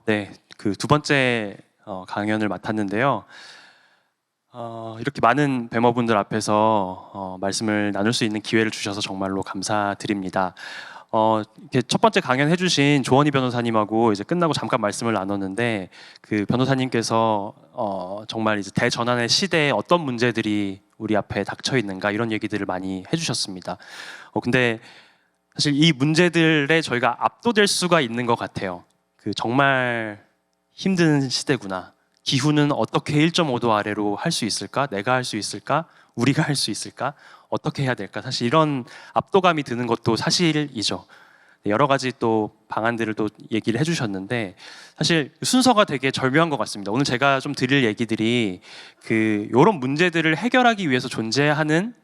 네. 그 두 번째 강연을 맡았는데요. 이렇게 많은 뱀어분들 앞에서 말씀을 나눌 수 있는 기회를 주셔서 정말로 감사드립니다. 이렇게 첫 번째 강연 해주신 조원희 변호사님하고 이제 끝나고 잠깐 말씀을 나눴는데, 그 변호사님께서 정말 이제 대전환의 시대에 어떤 문제들이 우리 앞에 닥쳐 있는가 이런 얘기들을 많이 해주셨습니다. 근데 사실 이 문제들에 저희가 압도될 수가 있는 것 같아요. 그 정말 힘든 시대구나. 기후는 어떻게 1.5도 아래로 할 수 있을까? 내가 할 수 있을까? 우리가 할 수 있을까? 어떻게 해야 될까? 사실 이런 압도감이 드는 것도 사실이죠. 여러 가지 또 방안들을 또 얘기를 해주셨는데, 사실 순서가 되게 절묘한 것 같습니다. 오늘 제가 좀 드릴 얘기들이 이런 문제들을 해결하기 위해서 존재하는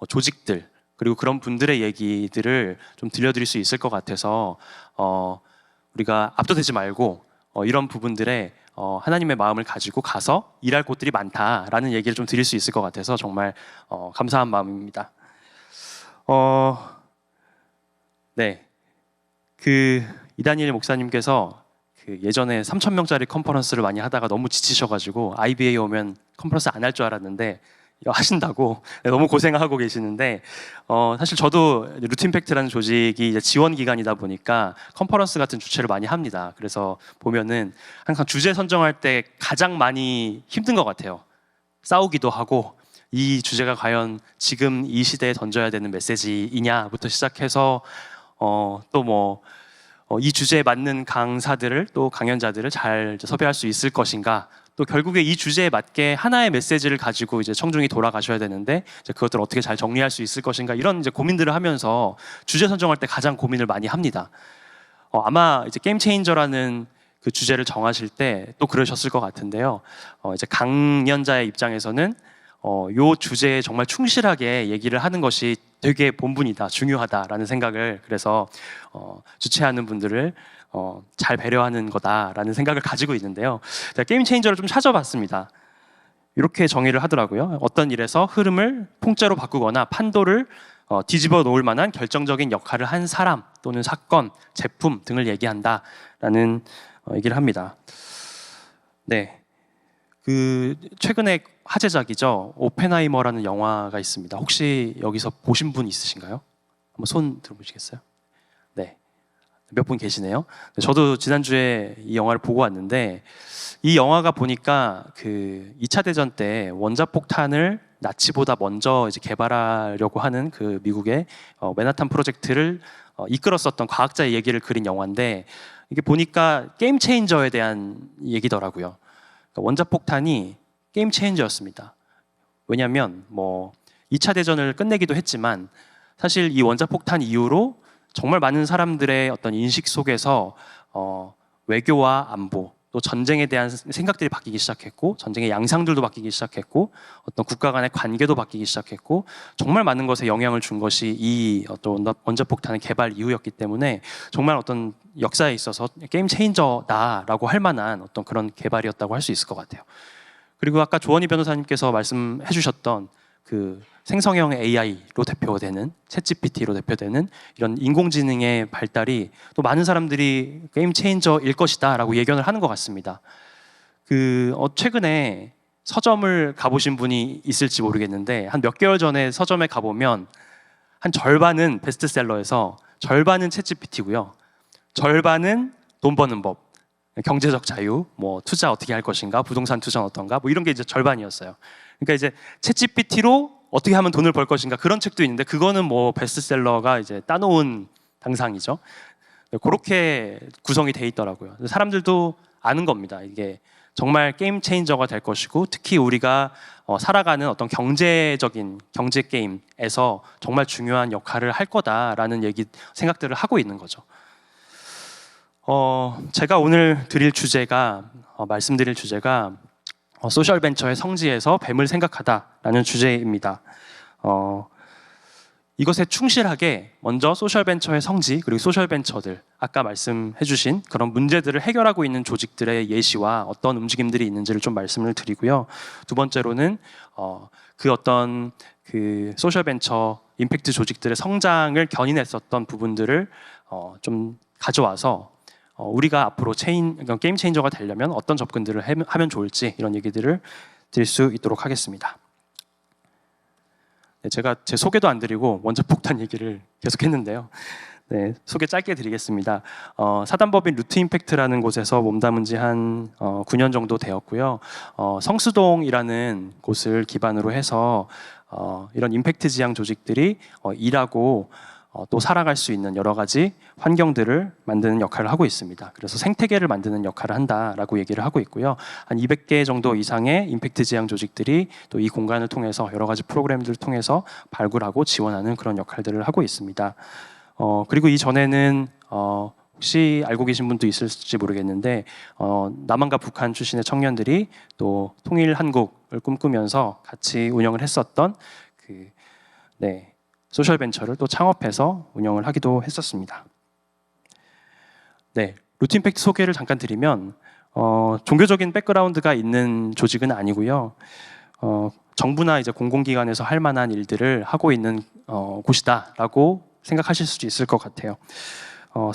조직들, 그리고 그런 분들의 얘기들을 좀 들려드릴 수 있을 것 같아서 우리가 압도되지 말고 이런 부분들에 하나님의 마음을 가지고 가서 일할 곳들이 많다라는 얘기를 좀 드릴 수 있을 것 같아서 정말 감사한 마음입니다. 네, 이다니엘 목사님께서 예전에 3,000명짜리 컨퍼런스를 많이 하다가 너무 지치셔가지고 IBA 오면 컨퍼런스 안 할 줄 알았는데 하신다고 너무 고생하고 계시는데, 사실 저도 루틴팩트라는 조직이 이제 지원 기관이다 보니까 컨퍼런스 같은 주최를 많이 합니다. 그래서 보면은 항상 주제 선정할 때 가장 많이 힘든 것 같아요. 싸우기도 하고, 이 주제가 과연 지금 이 시대에 던져야 되는 메시지이냐부터 시작해서 또 이 주제에 맞는 강사들을, 또 강연자들을 잘 섭외할 수 있을 것인가, 또 결국에 이 주제에 맞게 하나의 메시지를 가지고 이제 청중이 돌아가셔야 되는데 이제 그것들을 어떻게 잘 정리할 수 있을 것인가, 이런 이제 고민들을 하면서 주제 선정할 때 가장 고민을 많이 합니다. 아마 이제 게임 체인저라는 그 주제를 정하실 때 또 그러셨을 것 같은데요. 이제 강연자의 입장에서는 요 주제에 정말 충실하게 얘기를 하는 것이 되게 본분이다, 중요하다라는 생각을, 그래서 주최하는 분들을 잘 배려하는 거다라는 생각을 가지고 있는데요. 제가 게임 체인저를 좀 찾아봤습니다. 이렇게 정의를 하더라고요. 어떤 일에서 흐름을 통째로 바꾸거나 판도를 뒤집어 놓을 만한 결정적인 역할을 한 사람 또는 사건, 제품 등을 얘기한다라는 얘기를 합니다. 네, 최근에 화제작이죠. 오펜하이머라는 영화가 있습니다. 혹시 여기서 보신 분 있으신가요? 한번 손 들어보시겠어요? 네, 몇 분 계시네요. 저도 지난주에 이 영화를 보고 왔는데, 이 영화가 보니까 2차 대전 때 원자폭탄을 나치보다 먼저 이제 개발하려고 하는 그 미국의 맨하탄 프로젝트를 이끌었었던 과학자의 얘기를 그린 영화인데, 이게 보니까 게임 체인저에 대한 얘기더라고요. 그러니까 원자폭탄이 게임 체인저였습니다. 왜냐하면 2차 대전을 끝내기도 했지만, 사실 이 원자폭탄 이후로 정말 많은 사람들의 어떤 인식 속에서 외교와 안보, 또 전쟁에 대한 생각들이 바뀌기 시작했고, 전쟁의 양상들도 바뀌기 시작했고, 어떤 국가 간의 관계도 바뀌기 시작했고, 정말 많은 것에 영향을 준 것이 이 어떤 원자폭탄의 개발 이후였기 때문에 정말 어떤 역사에 있어서 게임 체인저다라고 할 만한 어떤 그런 개발이었다고 할 수 있을 것 같아요. 그리고 아까 조원희 변호사님께서 말씀해 주셨던 생성형 AI로 대표되는, 챗GPT로 대표되는 이런 인공지능의 발달이 또 많은 사람들이 게임 체인저일 것이다 라고 예견을 하는 것 같습니다. 최근에 서점을 가보신 분이 있을지 모르겠는데, 한 몇 개월 전에 서점에 가보면 한 절반은 베스트셀러에서 절반은 챗GPT고요, 절반은 돈 버는 법, 경제적 자유, 투자 어떻게 할 것인가, 부동산 투자는 어떤가, 이런 게 이제 절반이었어요. 그러니까 이제 챗GPT로 어떻게 하면 돈을 벌 것인가, 그런 책도 있는데, 그거는 베스트셀러가 이제 따놓은 당상이죠. 그렇게 구성이 돼 있더라고요. 사람들도 아는 겁니다. 이게 정말 게임 체인저가 될 것이고, 특히 우리가 살아가는 어떤 경제 게임에서 정말 중요한 역할을 할 거다라는 생각들을 하고 있는 거죠. 제가 오늘 말씀드릴 주제가 소셜벤처의 성지에서 뱀을 생각하다라는 주제입니다. 이것에 충실하게 먼저 소셜벤처의 성지, 그리고 소셜벤처들, 아까 말씀해 주신 그런 문제들을 해결하고 있는 조직들의 예시와 어떤 움직임들이 있는지를 좀 말씀을 드리고요. 두 번째로는 어떤 소셜벤처 임팩트 조직들의 성장을 견인했었던 부분들을 좀 가져와서 우리가 앞으로 그러니까 게임 체인저가 되려면 어떤 접근들을 하면 좋을지 이런 얘기들을 드릴 수 있도록 하겠습니다. 네, 제가 제 소개도 안 드리고 원자 폭탄 얘기를 계속 했는데요. 네, 소개 짧게 드리겠습니다. 사단법인 루트 임팩트라는 곳에서 몸담은 지 한 9년 정도 되었고요. 성수동이라는 곳을 기반으로 해서 이런 임팩트 지향 조직들이 일하고 또 살아갈 수 있는 여러 가지 환경들을 만드는 역할을 하고 있습니다. 그래서 생태계를 만드는 역할을 한다라고 얘기를 하고 있고요. 한 200개 정도 이상의 임팩트 지향 조직들이 또 이 공간을 통해서 여러 가지 프로그램들을 통해서 발굴하고 지원하는 그런 역할들을 하고 있습니다. 그리고 이전에는 혹시 알고 계신 분도 있을지 모르겠는데 남한과 북한 출신의 청년들이 또 통일 한국을 꿈꾸면서 같이 운영을 했었던 소셜 벤처를 또 창업해서 운영을 하기도 했었습니다. 네, 루트 임팩트 소개를 잠깐 드리면 종교적인 백그라운드가 있는 조직은 아니고요. 정부나 이제 공공기관에서 할 만한 일들을 하고 있는 곳이다라고 생각하실 수도 있을 것 같아요.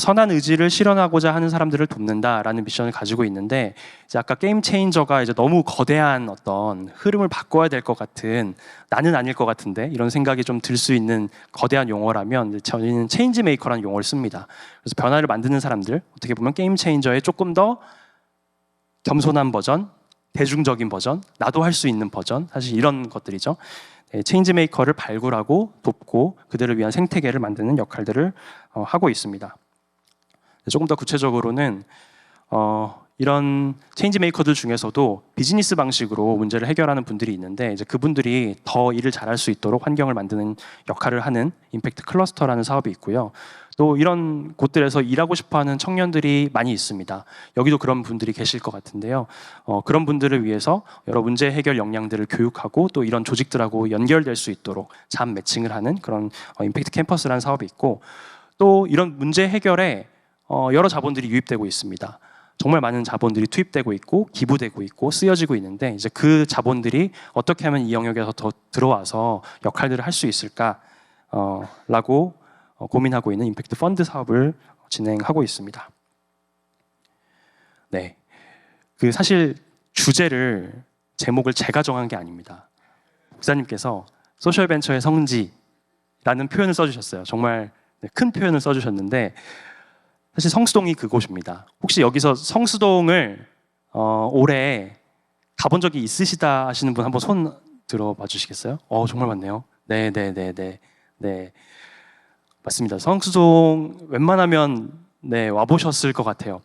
선한 의지를 실현하고자 하는 사람들을 돕는다라는 미션을 가지고 있는데, 이제 아까 게임 체인저가 이제 너무 거대한 어떤 흐름을 바꿔야 될 것 같은, 나는 아닐 것 같은데 이런 생각이 좀 들 수 있는 거대한 용어라면 저희는 체인지 메이커라는 용어를 씁니다. 그래서 변화를 만드는 사람들, 어떻게 보면 게임 체인저의 조금 더 겸손한 버전, 대중적인 버전, 나도 할 수 있는 버전, 사실 이런 것들이죠. 체인지 메이커를 발굴하고 돕고 그들을 위한 생태계를 만드는 역할들을 하고 있습니다. 조금 더 구체적으로는 이런 체인지 메이커들 중에서도 비즈니스 방식으로 문제를 해결하는 분들이 있는데, 이제 그분들이 더 일을 잘할 수 있도록 환경을 만드는 역할을 하는 임팩트 클러스터라는 사업이 있고요. 또 이런 곳들에서 일하고 싶어하는 청년들이 많이 있습니다. 여기도 그런 분들이 계실 것 같은데요. 그런 분들을 위해서 여러 문제 해결 역량들을 교육하고 또 이런 조직들하고 연결될 수 있도록 잠 매칭을 하는 그런 임팩트 캠퍼스라는 사업이 있고, 또 이런 문제 해결에 여러 자본들이 유입되고 있습니다. 정말 많은 자본들이 투입되고 있고 기부되고 있고 쓰여지고 있는데, 이제 그 자본들이 어떻게 하면 이 영역에서 더 들어와서 역할들을 할 수 있을까라고 고민하고 있는 임팩트 펀드 사업을 진행하고 있습니다. 네, 사실 주제를 제목을 제가 정한 게 아닙니다. 목사님께서 소셜 벤처의 성지라는 표현을 써주셨어요. 정말 큰 표현을 써주셨는데, 사실 성수동이 그곳입니다. 혹시 여기서 성수동을 올해 가본 적이 있으시다 하시는 분 한번 손 들어봐 주시겠어요? 정말 많네요. 네. 맞습니다. 성수동 웬만하면 와보셨을 것 같아요.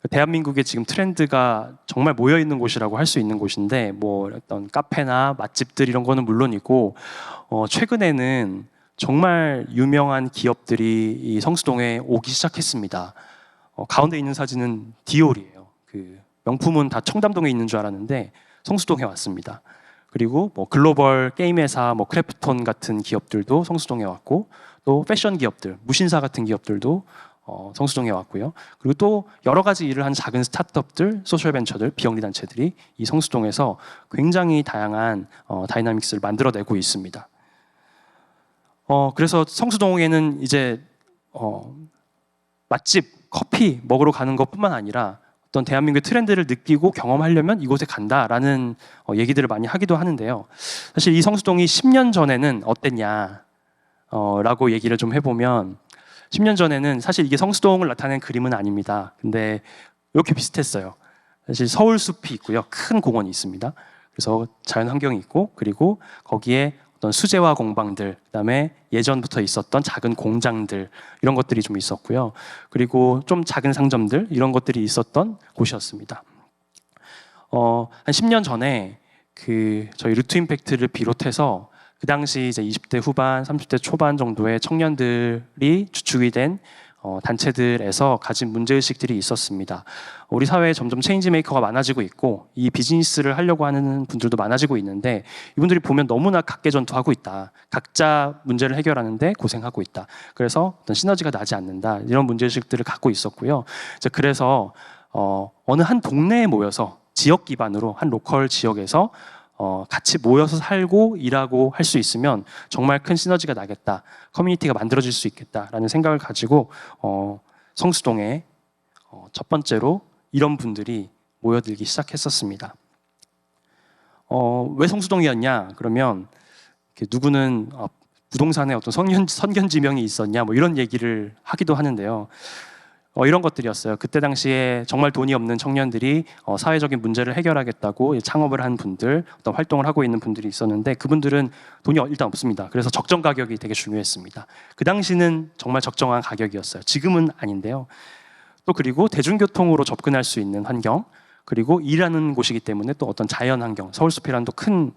대한민국의 지금 트렌드가 정말 모여 있는 곳이라고 할 수 있는 곳인데, 뭐 어떤 카페나 맛집들 이런 거는 물론이고, 최근에는 정말 유명한 기업들이 이 성수동에 오기 시작했습니다. 가운데 있는 사진은 디올이에요. 명품은 다 청담동에 있는 줄 알았는데 성수동에 왔습니다. 그리고 뭐 글로벌 게임 회사, 뭐 크래프톤 같은 기업들도 성수동에 왔고, 또 패션 기업들, 무신사 같은 기업들도 성수동에 왔고요. 그리고 또 여러 가지 일을 하는 작은 스타트업들, 소셜 벤처들, 비영리 단체들이 이 성수동에서 굉장히 다양한 다이나믹스를 만들어내고 있습니다. 그래서 성수동에는 이제 맛집, 커피 먹으러 가는 것뿐만 아니라 어떤 대한민국의 트렌드를 느끼고 경험하려면 이곳에 간다라는 얘기들을 많이 하기도 하는데요. 사실 이 성수동이 10년 전에는 어땠냐 라고 얘기를 좀 해보면, 10년 전에는 사실 이게 성수동을 나타낸 그림은 아닙니다. 근데 이렇게 비슷했어요. 사실 서울숲이 있고요. 큰 공원이 있습니다. 그래서 자연 환경이 있고, 그리고 거기에 어떤 수제화 공방들, 그다음에 예전부터 있었던 작은 공장들, 이런 것들이 좀 있었고요. 그리고 좀 작은 상점들, 이런 것들이 있었던 곳이었습니다. 한 10년 전에 저희 루트 임팩트를 비롯해서 그 당시 이제 20대 후반, 30대 초반 정도의 청년들이 주축이 된 단체들에서 가진 문제의식들이 있었습니다. 우리 사회에 점점 체인지 메이커가 많아지고 있고, 이 비즈니스를 하려고 하는 분들도 많아지고 있는데, 이분들이 보면 너무나 각계전투하고 있다. 각자 문제를 해결하는데 고생하고 있다. 그래서 어떤 시너지가 나지 않는다. 이런 문제의식들을 갖고 있었고요. 그래서 어느 한 동네에 모여서 지역 기반으로 한 로컬 지역에서 같이 모여서 살고 일하고 할 수 있으면 정말 큰 시너지가 나겠다, 커뮤니티가 만들어질 수 있겠다라는 생각을 가지고 성수동에 첫 번째로 이런 분들이 모여들기 시작했었습니다. 왜 성수동이었냐? 그러면 누구는 부동산에 어떤 선견 지명이 있었냐? 뭐 이런 얘기를 하기도 하는데요. 이런 것들이었어요. 그때 당시에 정말 돈이 없는 청년들이 사회적인 문제를 해결하겠다고 창업을 한 분들, 어떤 활동을 하고 있는 분들이 있었는데 그분들은 돈이 일단 없습니다. 그래서 적정 가격이 되게 중요했습니다. 그 당시는 정말 적정한 가격이었어요. 지금은 아닌데요. 또 그리고 대중교통으로 접근할 수 있는 환경, 그리고 일하는 곳이기 때문에 또 어떤 자연 환경, 서울숲이라는 또 큰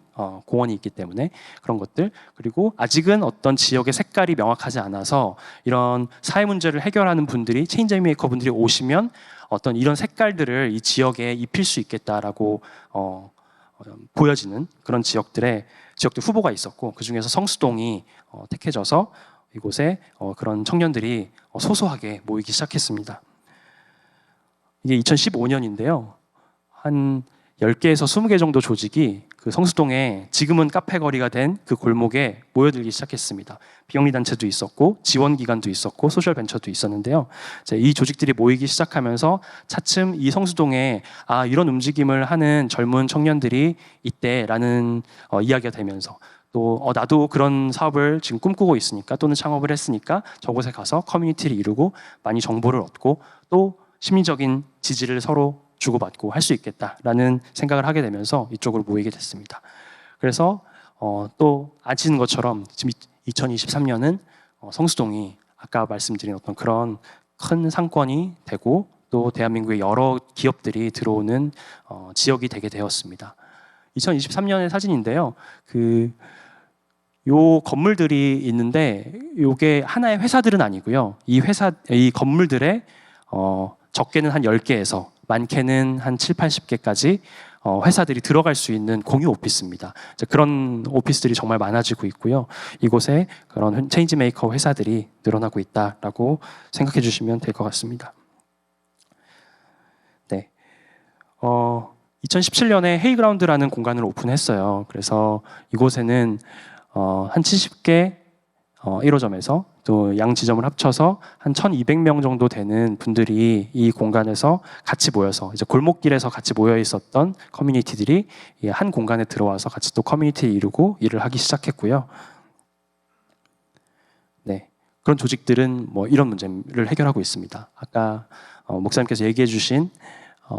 공원이 있기 때문에 그런 것들, 그리고 아직은 어떤 지역의 색깔이 명확하지 않아서 이런 사회 문제를 해결하는 분들이, 체인지 메이커 분들이 오시면 어떤 이런 색깔들을 이 지역에 입힐 수 있겠다라고 보여지는 그런 지역들 후보가 있었고, 그 중에서 성수동이 택해져서 이곳에 그런 청년들이 소소하게 모이기 시작했습니다. 이게 2015년인데요. 한 10개에서 20개 정도 조직이 그 성수동에 지금은 카페 거리가 된 그 골목에 모여들기 시작했습니다. 비영리 단체도 있었고 지원기관도 있었고 소셜벤처도 있었는데요. 이 조직들이 모이기 시작하면서 차츰 이 성수동에 이런 움직임을 하는 젊은 청년들이 있대라는 이야기가 되면서 또 나도 그런 사업을 지금 꿈꾸고 있으니까 또는 창업을 했으니까 저곳에 가서 커뮤니티를 이루고 많이 정보를 얻고 또 심리적인 지지를 서로 주고받고 할 수 있겠다라는 생각을 하게 되면서 이쪽으로 모이게 됐습니다. 그래서 또 아시는 것처럼 지금 2023년은 성수동이 아까 말씀드린 어떤 그런 큰 상권이 되고 또 대한민국의 여러 기업들이 들어오는 지역이 되게 되었습니다. 2023년의 사진인데요. 요 건물들이 있는데 요게 하나의 회사들은 아니고요. 이 건물들에 적게는 한 10개에서 많게는 한 7, 80개까지 회사들이 들어갈 수 있는 공유 오피스입니다. 그런 오피스들이 정말 많아지고 있고요. 이곳에 그런 체인지 메이커 회사들이 늘어나고 있다라고 생각해 주시면 될 것 같습니다. 네. 2017년에 헤이그라운드라는 공간을 오픈했어요. 그래서 이곳에는 한 70개 1호점에서 또 양 지점을 합쳐서 한 1,200명 정도 되는 분들이 이 공간에서 같이 모여서 이제 골목길에서 같이 모여 있었던 커뮤니티들이 한 공간에 들어와서 같이 또 커뮤니티를 이루고 일을 하기 시작했고요. 네, 그런 조직들은 뭐 이런 문제를 해결하고 있습니다. 아까 목사님께서 얘기해 주신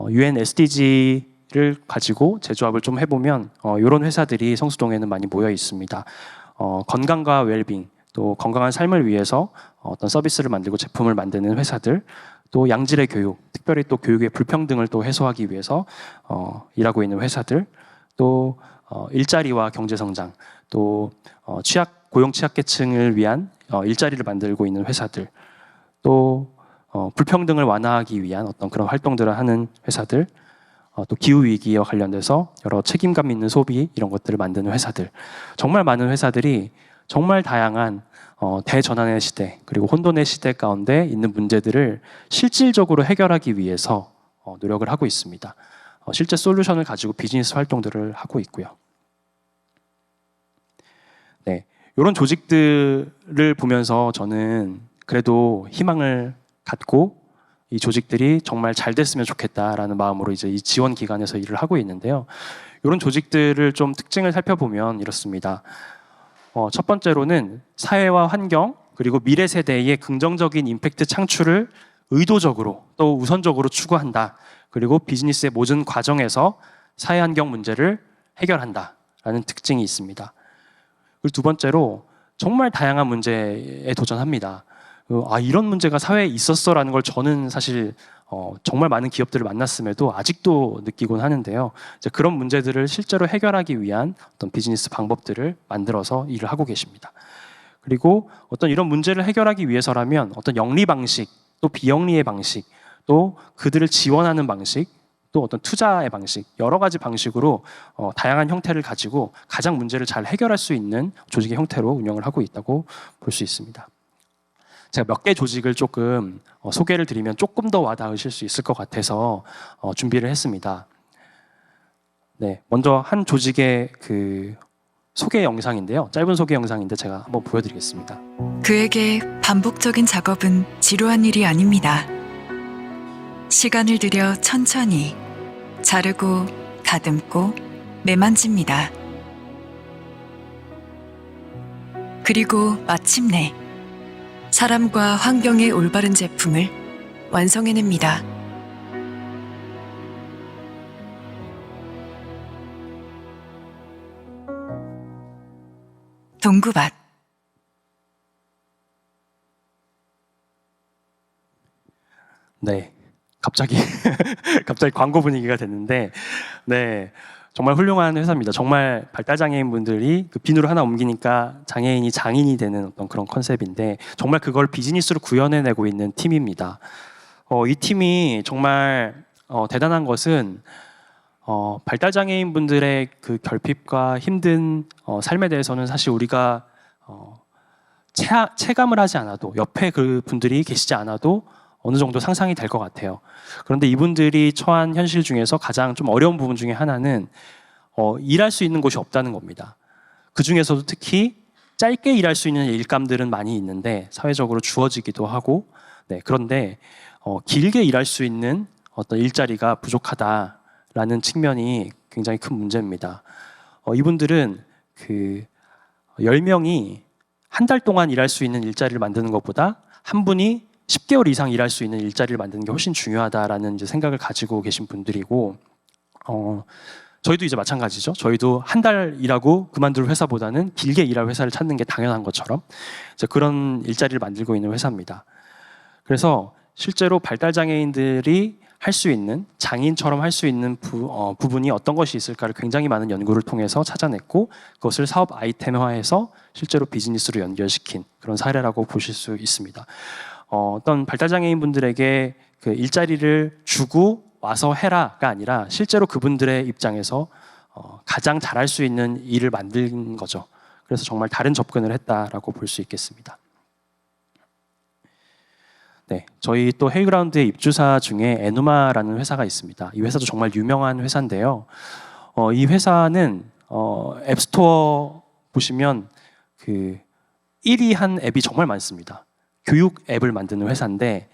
UN SDG를 가지고 재조합을 좀 해보면 이런 회사들이 성수동에는 많이 모여 있습니다. 건강과 웰빙, 또 건강한 삶을 위해서 어떤 서비스를 만들고 제품을 만드는 회사들, 또 양질의 교육, 특별히 또 교육의 불평등을 또 해소하기 위해서 일하고 있는 회사들, 또 일자리와 경제성장, 또 고용 취약계층을 위한 일자리를 만들고 있는 회사들, 또 불평등을 완화하기 위한 어떤 그런 활동들을 하는 회사들, 또 기후위기와 관련돼서 여러 책임감 있는 소비 이런 것들을 만드는 회사들, 정말 많은 회사들이 정말 다양한 대전환의 시대 그리고 혼돈의 시대 가운데 있는 문제들을 실질적으로 해결하기 위해서 노력을 하고 있습니다. 실제 솔루션을 가지고 비즈니스 활동들을 하고 있고요. 네, 이런 조직들을 보면서 저는 그래도 희망을 갖고 이 조직들이 정말 잘 됐으면 좋겠다라는 마음으로 이제 이 지원 기관에서 일을 하고 있는데요. 이런 조직들을 좀 특징을 살펴보면 이렇습니다. 첫 번째로는 사회와 환경 그리고 미래 세대의 긍정적인 임팩트 창출을 의도적으로 또 우선적으로 추구한다. 그리고 비즈니스의 모든 과정에서 사회 환경 문제를 해결한다라는 특징이 있습니다. 그리고 두 번째로 정말 다양한 문제에 도전합니다. 이런 문제가 사회에 있었어라는 걸 저는 사실 정말 많은 기업들을 만났음에도 아직도 느끼곤 하는데요. 이제 그런 문제들을 실제로 해결하기 위한 어떤 비즈니스 방법들을 만들어서 일을 하고 계십니다. 그리고 어떤 이런 문제를 해결하기 위해서라면 어떤 영리 방식, 또 비영리의 방식, 또 그들을 지원하는 방식, 또 어떤 투자의 방식, 여러 가지 방식으로 다양한 형태를 가지고 가장 문제를 잘 해결할 수 있는 조직의 형태로 운영을 하고 있다고 볼 수 있습니다. 제가 몇 개 조직을 조금 소개를 드리면 조금 더 와닿으실 수 있을 것 같아서 준비를 했습니다. 네, 먼저 한 조직의 그 소개 영상인데요. 짧은 소개 영상인데 제가 한번 보여드리겠습니다. 그에게 반복적인 작업은 지루한 일이 아닙니다. 시간을 들여 천천히 자르고 다듬고 매만집니다. 그리고 마침내 사람과 환경에 올바른 제품을 완성해냅니다. 동구밭. 네, 갑자기 갑자기 광고 분위기가 됐는데, 네, 정말 훌륭한 회사입니다. 정말 발달 장애인 분들이 그 비누를 하나 옮기니까 장애인이 장인이 되는 어떤 그런 컨셉인데, 정말 그걸 비즈니스로 구현해내고 있는 팀입니다. 이 팀이 정말 대단한 것은 발달 장애인 분들의 그 결핍과 힘든 삶에 대해서는 사실 우리가 체감을 하지 않아도, 옆에 그 분들이 계시지 않아도 어느 정도 상상이 될 것 같아요. 그런데 이분들이 처한 현실 중에서 가장 좀 어려운 부분 중에 하나는 일할 수 있는 곳이 없다는 겁니다. 그 중에서도 특히 짧게 일할 수 있는 일감들은 많이 있는데 사회적으로 주어지기도 하고, 네, 그런데 길게 일할 수 있는 어떤 일자리가 부족하다라는 측면이 굉장히 큰 문제입니다. 이분들은 그 10명이 한 달 동안 일할 수 있는 일자리를 만드는 것보다 한 분이 10개월 이상 일할 수 있는 일자리를 만드는 게 훨씬 중요하다라는 이제 생각을 가지고 계신 분들이고, 저희도 이제 마찬가지죠. 저희도 한 달 일하고 그만둘 회사보다는 길게 일할 회사를 찾는 게 당연한 것처럼 이제 그런 일자리를 만들고 있는 회사입니다. 그래서 실제로 발달 장애인들이 할 수 있는, 장인처럼 할 수 있는 부분이 어떤 것이 있을까를 굉장히 많은 연구를 통해서 찾아냈고, 그것을 사업 아이템화해서 실제로 비즈니스로 연결시킨 그런 사례라고 보실 수 있습니다. 어떤 발달장애인 분들에게 그 일자리를 주고 와서 해라가 아니라 실제로 그분들의 입장에서 가장 잘할 수 있는 일을 만든 거죠. 그래서 정말 다른 접근을 했다라고 볼 수 있겠습니다. 네, 저희 또 헤이그라운드의 입주사 중에 에누마라는 회사가 있습니다. 이 회사도 정말 유명한 회사인데요. 이 회사는 앱스토어 보시면 그 1위 한 앱이 정말 많습니다. 교육 앱을 만드는 회사인데,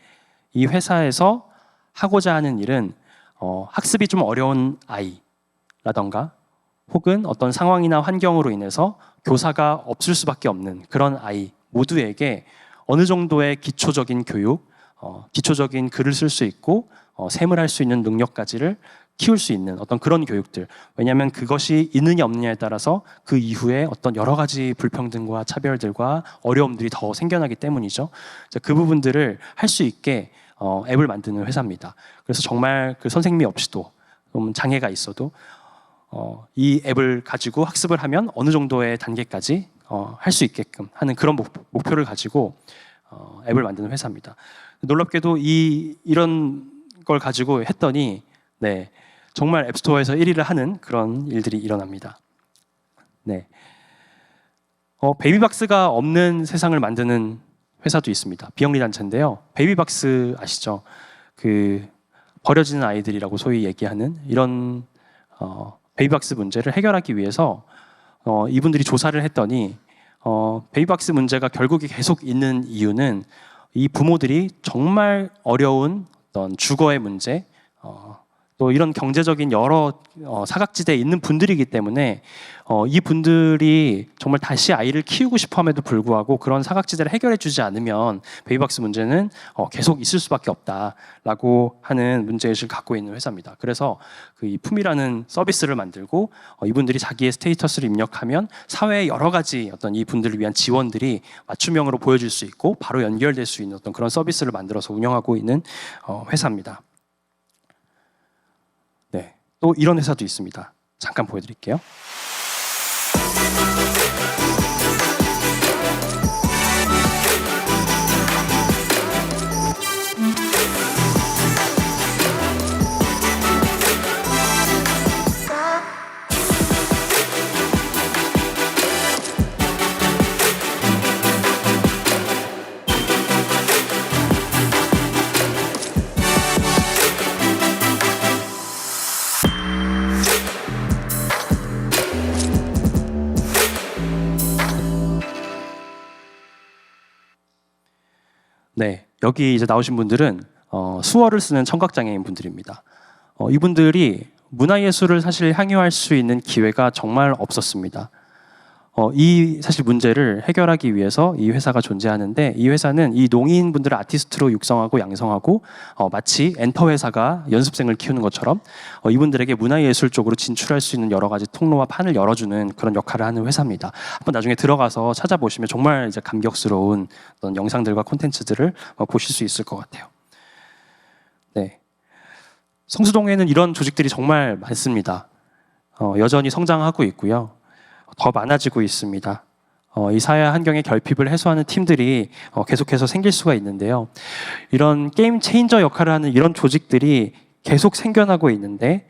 이 회사에서 하고자 하는 일은 학습이 좀 어려운 아이라던가 혹은 어떤 상황이나 환경으로 인해서 교사가 없을 수밖에 없는 그런 아이 모두에게 어느 정도의 기초적인 교육, 기초적인 글을 쓸 수 있고 셈을 할 수 있는 능력까지를 키울 수 있는 어떤 그런 교육들. 왜냐하면 그것이 있느냐 없느냐에 따라서 그 이후에 어떤 여러 가지 불평등과 차별들과 어려움들이 더 생겨나기 때문이죠. 그 부분들을 할 수 있게 앱을 만드는 회사입니다. 그래서 정말 그 선생님이 없이도, 장애가 있어도 이 앱을 가지고 학습을 하면 어느 정도의 단계까지 할 수 있게끔 하는 그런 목표를 가지고 앱을 만드는 회사입니다. 놀랍게도 이런 걸 가지고 했더니, 네, 정말 앱스토어에서 1위를 하는 그런 일들이 일어납니다. 네, 베이비박스가 없는 세상을 만드는 회사도 있습니다. 비영리 단체인데요. 베이비박스 아시죠? 그 버려지는 아이들이라고 소위 얘기하는 이런 베이비박스 문제를 해결하기 위해서 이분들이 조사를 했더니 베이비박스 문제가 결국에 계속 있는 이유는 이 부모들이 정말 어려운 어떤 주거의 문제, 또 이런 경제적인 여러 사각지대에 있는 분들이기 때문에 이 분들이 정말 다시 아이를 키우고 싶어함에도 불구하고 그런 사각지대를 해결해 주지 않으면 베이비박스 문제는 계속 있을 수밖에 없다라고 하는 문제의식을 갖고 있는 회사입니다. 그래서 그 이 품이라는 서비스를 만들고 이분들이 자기의 스테이터스를 입력하면 사회의 여러 가지 어떤 이 분들을 위한 지원들이 맞춤형으로 보여줄 수 있고 바로 연결될 수 있는 어떤 그런 서비스를 만들어서 운영하고 있는 회사입니다. 네, 또 이런 회사도 있습니다. 잠깐 보여드릴게요. 네, 여기 이제 나오신 분들은 수어를 쓰는 청각장애인 분들입니다. 이분들이 문화예술을 사실 향유할 수 있는 기회가 정말 없었습니다. 이 사실 문제를 해결하기 위해서 이 회사가 존재하는데, 이 회사는 이 농인분들을 아티스트로 육성하고 양성하고 마치 엔터 회사가 연습생을 키우는 것처럼 이분들에게 문화예술 쪽으로 진출할 수 있는 여러 가지 통로와 판을 열어주는 그런 역할을 하는 회사입니다. 한번 나중에 들어가서 찾아보시면 정말 이제 감격스러운 어떤 영상들과 콘텐츠들을 보실 수 있을 것 같아요. 네. 성수동에는 이런 조직들이 정말 많습니다. 여전히 성장하고 있고요. 더 많아지고 있습니다. 이 사회 환경의 결핍을 해소하는 팀들이 계속해서 생길 수가 있는데요. 이런 게임 체인저 역할을 하는 이런 조직들이 계속 생겨나고 있는데,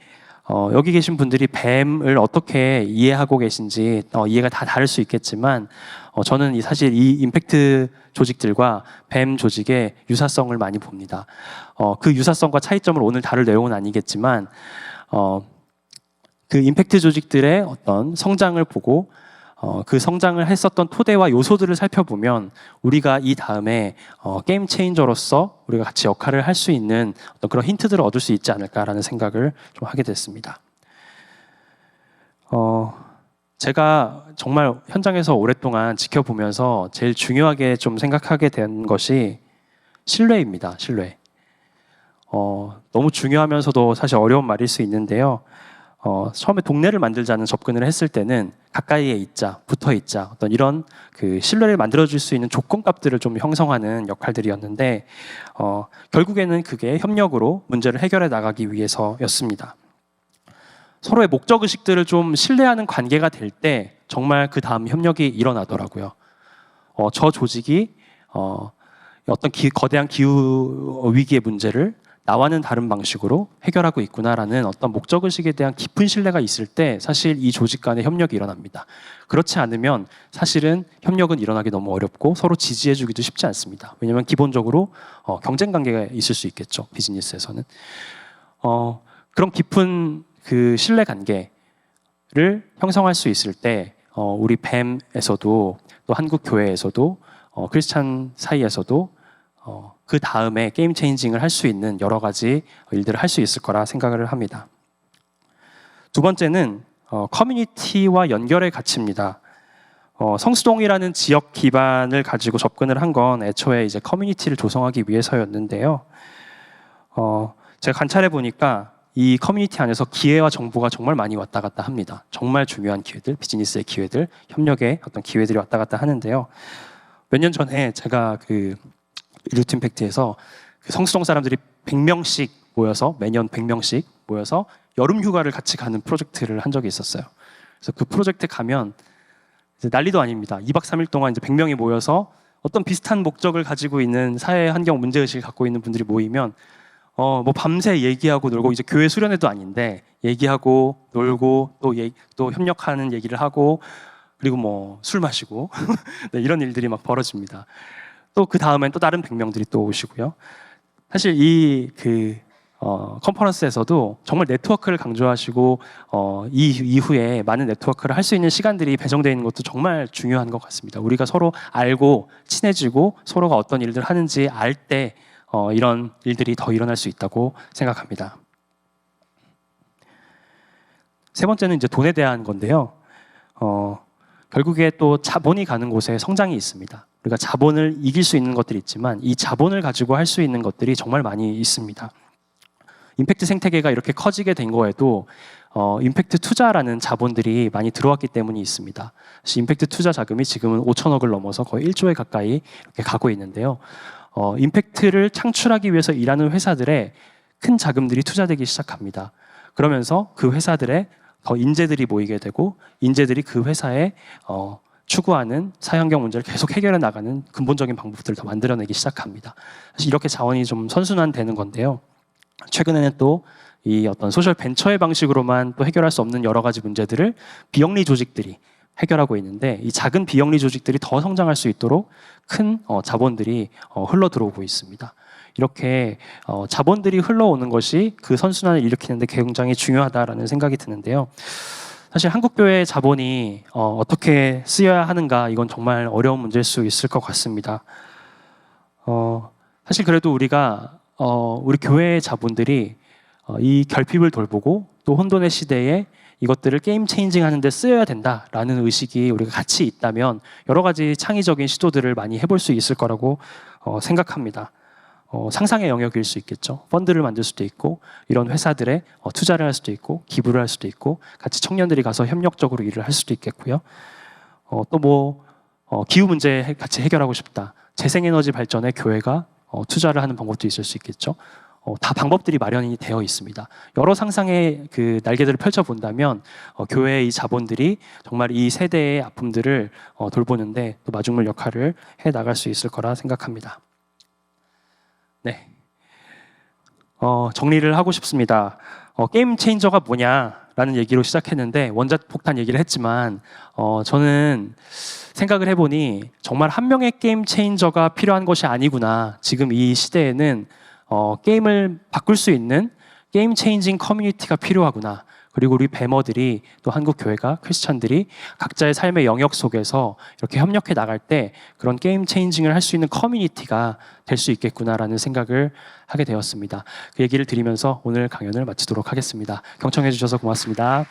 여기 계신 분들이 뱀을 어떻게 이해하고 계신지 이해가 다 다를 수 있겠지만, 저는 사실 이 임팩트 조직들과 뱀 조직의 유사성을 많이 봅니다. 그 유사성과 차이점을 오늘 다룰 내용은 아니겠지만, 그 임팩트 조직들의 어떤 성장을 보고 그 성장을 했었던 토대와 요소들을 살펴보면 우리가 이 다음에 게임 체인저로서 우리가 같이 역할을 할 수 있는 어떤 그런 힌트들을 얻을 수 있지 않을까라는 생각을 좀 하게 됐습니다. 제가 정말 현장에서 오랫동안 지켜보면서 제일 중요하게 좀 생각하게 된 것이 신뢰입니다. 신뢰. 너무 중요하면서도 사실 어려운 말일 수 있는데요. 처음에 동네를 만들자는 접근을 했을 때는 가까이에 있자, 붙어 있자, 어떤 이런 그 신뢰를 만들어줄 수 있는 조건값들을 좀 형성하는 역할들이었는데, 결국에는 그게 협력으로 문제를 해결해 나가기 위해서였습니다. 서로의 목적의식들을 좀 신뢰하는 관계가 될 때 정말 그 다음 협력이 일어나더라고요. 저 조직이 어떤 거대한 기후 위기의 문제를 나와는 다른 방식으로 해결하고 있구나라는 어떤 목적의식에 대한 깊은 신뢰가 있을 때 사실 이 조직 간의 협력이 일어납니다. 그렇지 않으면 사실은 협력은 일어나기 너무 어렵고 서로 지지해주기도 쉽지 않습니다. 왜냐하면 기본적으로 경쟁 관계가 있을 수 있겠죠. 비즈니스에서는. 그런 깊은 그 신뢰 관계를 형성할 수 있을 때 우리 뱀에서도 또 한국 교회에서도 크리스찬 사이에서도 그 다음에 게임 체인징을 할 수 있는 여러 가지 일들을 할 수 있을 거라 생각을 합니다. 두 번째는 커뮤니티와 연결의 가치입니다. 성수동이라는 지역 기반을 가지고 접근을 한 건 애초에 이제 커뮤니티를 조성하기 위해서였는데요. 제가 관찰해 보니까 이 커뮤니티 안에서 기회와 정보가 정말 많이 왔다 갔다 합니다. 정말 중요한 기회들, 비즈니스의 기회들, 협력의 어떤 기회들이 왔다 갔다 하는데요. 몇 년 전에 제가 그 일루트 임팩트에서 그 성수동 사람들이 100명씩 모여서 매년 100명씩 모여서 여름 휴가를 같이 가는 프로젝트를 한 적이 있었어요. 그래서 그 프로젝트 가면 이제 난리도 아닙니다. 2박 3일 동안 이제 100명이 모여서 어떤 비슷한 목적을 가지고 있는 사회 환경 문제 의식을 갖고 있는 분들이 모이면 뭐 밤새 얘기하고 놀고, 이제 교회 수련회도 아닌데 얘기하고 놀고 또 협력하는 얘기를 하고, 그리고 뭐 술 마시고 네, 이런 일들이 막 벌어집니다. 또 그 다음엔 또 다른 100명들이 또 오시고요. 사실 이 컨퍼런스에서도 정말 네트워크를 강조하시고 이후에 많은 네트워크를 할 수 있는 시간들이 배정되어 있는 것도 정말 중요한 것 같습니다. 우리가 서로 알고 친해지고 서로가 어떤 일들을 하는지 알 때 이런 일들이 더 일어날 수 있다고 생각합니다. 세 번째는 이제 돈에 대한 건데요. 결국에 또 자본이 가는 곳에 성장이 있습니다. 우리가 자본을 이길 수 있는 것들이 있지만 이 자본을 가지고 할 수 있는 것들이 정말 많이 있습니다. 임팩트 생태계가 이렇게 커지게 된 거에도 임팩트 투자라는 자본들이 많이 들어왔기 때문이 있습니다. 사실 임팩트 투자 자금이 지금은 5천억을 넘어서 거의 1조에 가까이 이렇게 가고 있는데요. 임팩트를 창출하기 위해서 일하는 회사들의 큰 자금들이 투자되기 시작합니다. 그러면서 그 회사들의 더 인재들이 모이게 되고, 인재들이 그 회사에 추구하는 사회환경 문제를 계속 해결해 나가는 근본적인 방법들을 더 만들어내기 시작합니다. 사실 이렇게 자원이 좀 선순환되는 건데요. 최근에는 또 이 어떤 소셜 벤처의 방식으로만 또 해결할 수 없는 여러 가지 문제들을 비영리 조직들이 해결하고 있는데, 이 작은 비영리 조직들이 더 성장할 수 있도록 큰 자본들이 흘러 들어오고 있습니다. 이렇게 자본들이 흘러오는 것이 그 선순환을 일으키는데 굉장히 중요하다라는 생각이 드는데요. 사실 한국교회의 자본이 어떻게 쓰여야 하는가, 이건 정말 어려운 문제일 수 있을 것 같습니다. 사실 그래도 우리가 우리 교회의 자본들이 이 결핍을 돌보고 또 혼돈의 시대에 이것들을 게임 체인징 하는데 쓰여야 된다라는 의식이 우리가 같이 있다면 여러 가지 창의적인 시도들을 많이 해볼 수 있을 거라고 생각합니다. 상상의 영역일 수 있겠죠. 펀드를 만들 수도 있고 이런 회사들에 투자를 할 수도 있고 기부를 할 수도 있고 같이 청년들이 가서 협력적으로 일을 할 수도 있겠고요. 또 뭐 기후 문제 같이 해결하고 싶다. 재생에너지 발전에 교회가 투자를 하는 방법도 있을 수 있겠죠. 다 방법들이 마련이 되어 있습니다. 여러 상상의 그 날개들을 펼쳐본다면 교회의 이 자본들이 정말 이 세대의 아픔들을 돌보는데 또 마중물 역할을 해 나갈 수 있을 거라 생각합니다. 네, 정리를 하고 싶습니다. 게임 체인저가 뭐냐라는 얘기로 시작했는데 원자 폭탄 얘기를 했지만 저는 생각을 해보니 정말 한 명의 게임 체인저가 필요한 것이 아니구나. 지금 이 시대에는 게임을 바꿀 수 있는 게임 체인징 커뮤니티가 필요하구나. 그리고 우리 뱀어들이 또 한국 교회가 크리스천들이 각자의 삶의 영역 속에서 이렇게 협력해 나갈 때 그런 게임 체인징을 할 수 있는 커뮤니티가 될 수 있겠구나라는 생각을 하게 되었습니다. 그 얘기를 드리면서 오늘 강연을 마치도록 하겠습니다. 경청해 주셔서 고맙습니다.